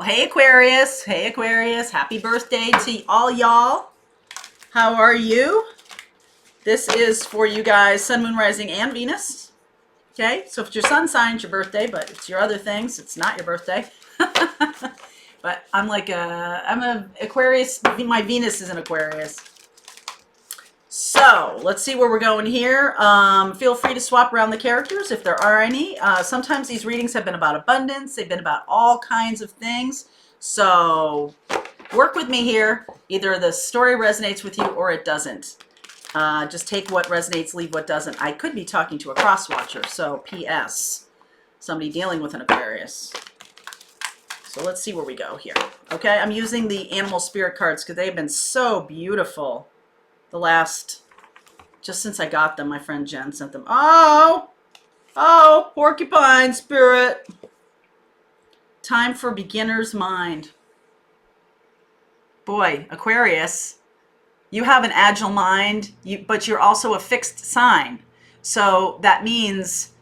Well, hey Aquarius. Hey Aquarius. Happy birthday to all y'all. How are you? This is for you guys, Sun, Moon, Rising, and Venus. Okay, so if it's your sun sign, it's your birthday, but it's your other things, it's not your birthday. But I'm a Aquarius. My Venus is an Aquarius. So let's see where we're going here. Feel free to swap around the characters if there are any. Sometimes these readings have been about abundance. They've been about all kinds of things. So work with me here. Either the story resonates with you or it doesn't. Just take what resonates, leave what doesn't. I could be talking to a cross watcher. So P.S. Somebody dealing with an Aquarius. So let's see where we go here. Okay, I'm using the animal spirit cards because they've been so beautiful. Just since I got them, my friend Jen sent them. Oh, porcupine spirit. Time for beginner's mind. Boy, Aquarius, you have an agile mind, but you're also a fixed sign. So that means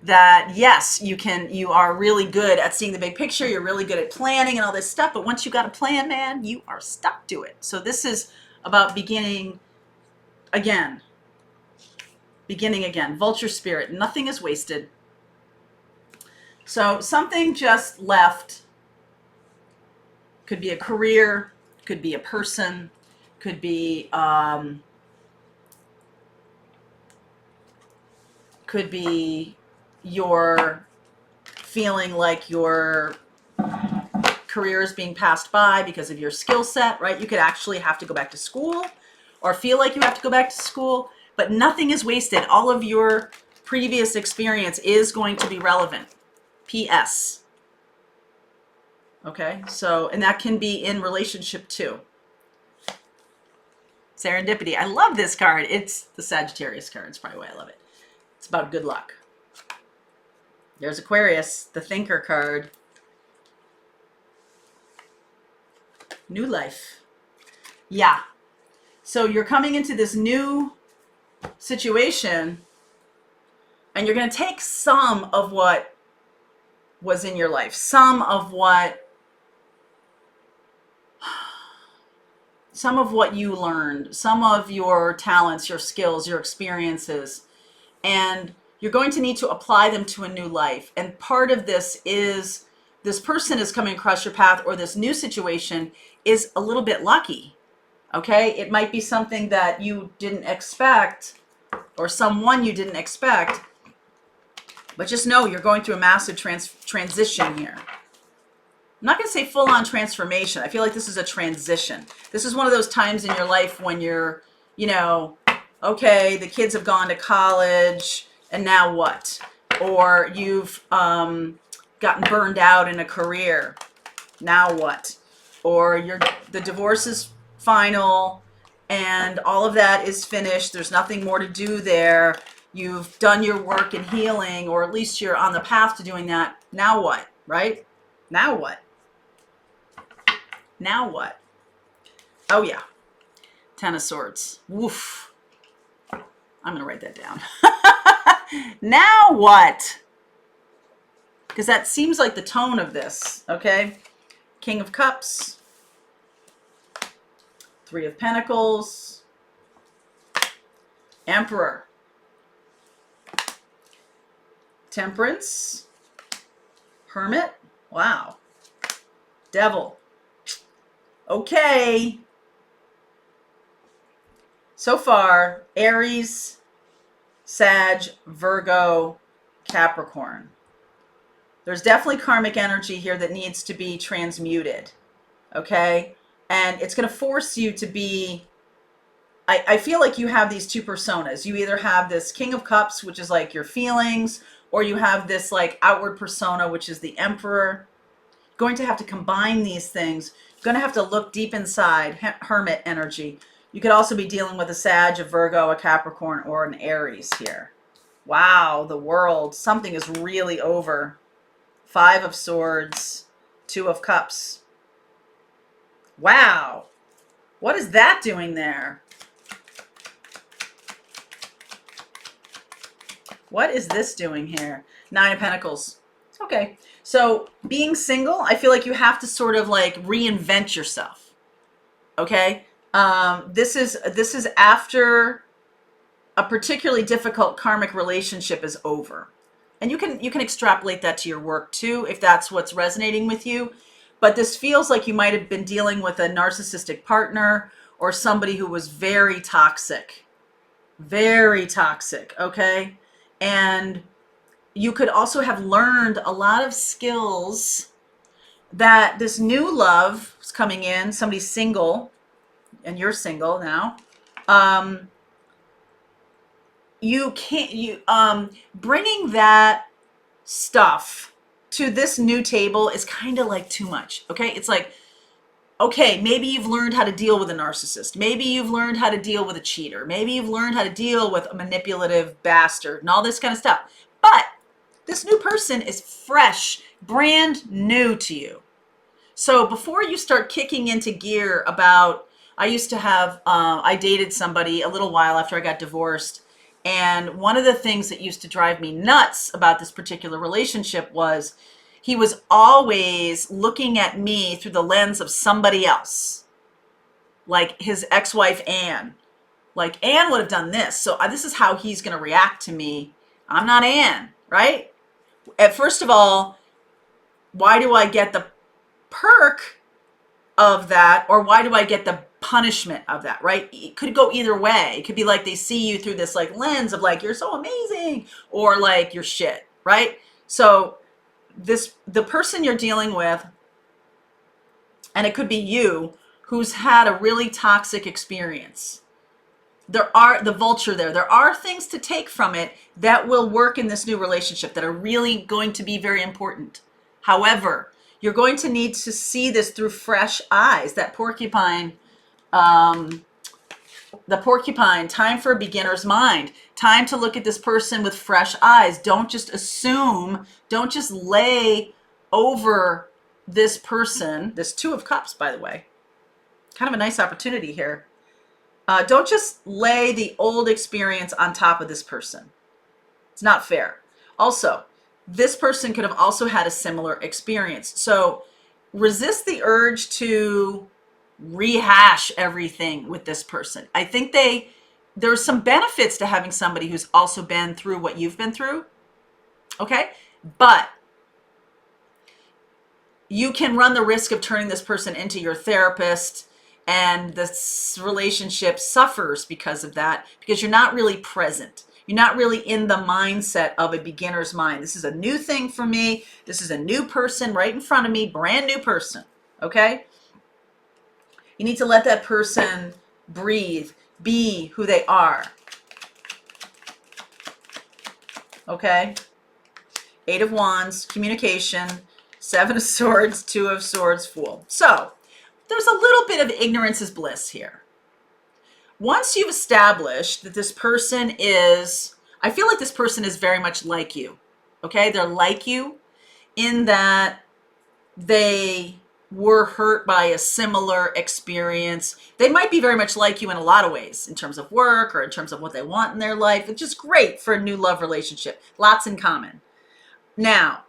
that yes, you are really good at seeing the big picture. You're really good at planning and all this stuff. But once you got a plan, man, you are stuck to it. So this is about beginning again. Vulture spirit. Nothing is wasted. So something just left. Could be a career, could be a person, could be your feeling like your career is being passed by because of your skill set, right? You could actually have to go back to school or feel like you have to go back to school, but nothing is wasted. All of your previous experience is going to be relevant. P.S. Okay, so, and that can be in relationship too. Serendipity. I love this card. It's the Sagittarius card. It's probably why I love it. It's about good luck. There's Aquarius, the thinker card. New life. Yeah. So you're coming into this new situation and you're going to take some of what was in your life, some of what you learned, some of your talents, your skills, your experiences, and you're going to need to apply them to a new life. And part of this is this person is coming across your path, or this new situation is a little bit lucky. Okay, it might be something that you didn't expect or someone you didn't expect, but just know you're going through a massive transition here. I'm not going to say full-on transformation. I feel like this is a transition. This is one of those times in your life when you're, okay, the kids have gone to college, and now what? Or you've gotten burned out in a career. Now what? Or the divorce is final, and all of that is finished. There's nothing more to do there. You've done your work in healing, or at least you're on the path to doing that. Now what, right? Now what? Now what? Oh, yeah. Ten of Swords. Woof. I'm going to write that down. Now what? Because that seems like the tone of this, okay? King of Cups. Three of Pentacles. Emperor. Temperance. Hermit. Wow. Devil. Okay. So far, Aries, Sag, Virgo, Capricorn. There's definitely karmic energy here that needs to be transmuted. Okay? And it's going to force you to be... I feel like you have these two personas. You either have this King of Cups, which is like your feelings, or you have this like outward persona, which is the Emperor. Going to have to combine these things. You're going to have to look deep inside, hermit energy. You could also be dealing with a Sag, a Virgo, a Capricorn, or an Aries here. Wow, the world. Something is really over. Five of Swords, Two of Cups. Wow. What is that doing there? What is this doing here? Nine of Pentacles. Okay. So being single, I feel like you have to sort of like reinvent yourself. Okay. This is after a particularly difficult karmic relationship is over. And you can extrapolate that to your work too, if that's what's resonating with you. But this feels like you might have been dealing with a narcissistic partner or somebody who was very toxic. Very toxic, okay? And you could also have learned a lot of skills that this new love is coming in, somebody's single, and you're single now. Um, you can't, bringing that stuff to this new table is kind of like too much, okay? It's like, okay, maybe you've learned how to deal with a narcissist. Maybe you've learned how to deal with a cheater. Maybe you've learned how to deal with a manipulative bastard and all this kind of stuff. But this new person is fresh, brand new to you. So before you start kicking into gear about, I used to have, I dated somebody a little while after I got divorced. And one of the things that used to drive me nuts about this particular relationship was he was always looking at me through the lens of somebody else, like his ex-wife, Anne. Like, Anne would have done this. So this is how he's going to react to me. I'm not Anne, right? First of all, why do I get the perk of that, or why do I get the punishment of that, right? It could go either way. It could be like they see you through this like lens of like, you're so amazing, or like you're shit, right? So the person you're dealing with, and it could be you, who's had a really toxic experience. There are the vulture there. There are things to take from it that will work in this new relationship that are really going to be very important. However, you're going to need to see this through fresh eyes. That porcupine, time for a beginner's mind. Time to look at this person with fresh eyes. Don't just assume, don't just lay over this person. This Two of Cups, by the way. Kind of a nice opportunity here. Don't just lay the old experience on top of this person. It's not fair. Also, this person could have also had a similar experience. So resist the urge to rehash everything with this person. I think there's some benefits to having somebody who's also been through what you've been through. Okay? But you can run the risk of turning this person into your therapist, and this relationship suffers because of that, because you're not really present. You're not really in the mindset of a beginner's mind. This is a new thing for me. This is a new person right in front of me, brand new person, okay? You need to let that person breathe, be who they are, okay? Eight of Wands, communication, Seven of Swords, Two of Swords, Fool. So there's a little bit of ignorance is bliss here. Once you've established that this person is, I feel like this person is very much like you, okay? They're like you in that they were hurt by a similar experience. They might be very much like you in a lot of ways, in terms of work or in terms of what they want in their life. It's just great for a new love relationship. Lots in common. Now,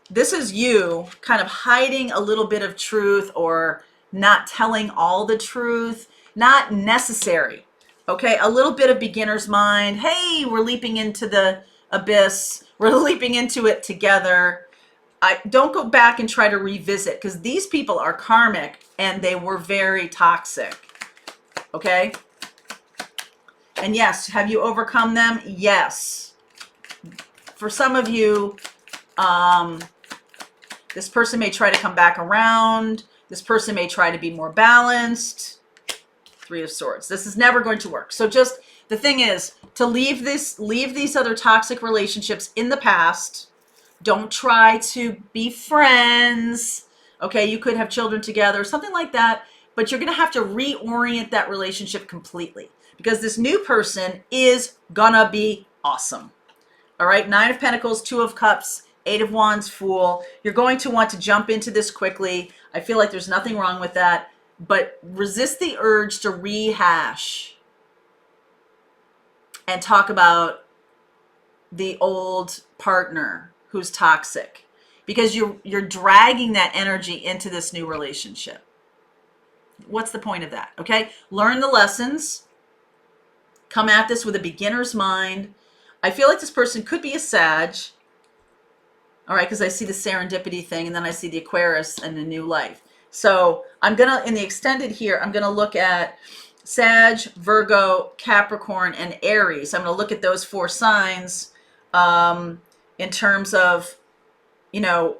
this is you kind of hiding a little bit of truth or not telling all the truth. Not necessary. Okay, a little bit of beginner's mind. Hey, we're leaping into the abyss. We're leaping into it together. Don't go back and try to revisit, because these people are karmic and they were very toxic. Okay? And yes, have you overcome them? Yes. For some of you, this person may try to come back around. This person may try to be more balanced. Three of Swords. This is never going to work. So just, the thing is to leave these other toxic relationships in the past. Don't try to be friends. Okay, you could have children together, something like that, but you're going to have to reorient that relationship completely, because this new person is gonna be awesome. All right, Nine of Pentacles, Two of Cups, Eight of Wands, Fool. You're going to want to jump into this quickly. I feel like there's nothing wrong with that, but resist the urge to rehash and talk about the old partner who's toxic, because you're dragging that energy into this new relationship. What's the point of that? Okay, learn the lessons. Come at this with a beginner's mind. I feel like this person could be a Sag. All right, because I see the serendipity thing, and then I see the Aquarius and the new life. So I'm gonna, in the extended here, I'm gonna look at Sag, Virgo, Capricorn, and Aries. I'm gonna look at those 4 signs in terms of, you know,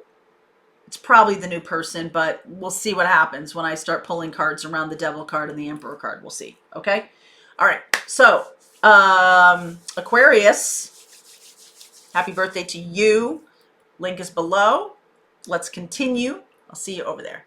it's probably the new person, but we'll see what happens when I start pulling cards around the Devil card and the Emperor card. We'll see. Okay. All right. So Aquarius, happy birthday to you. Link is below. Let's continue. I'll see you over there.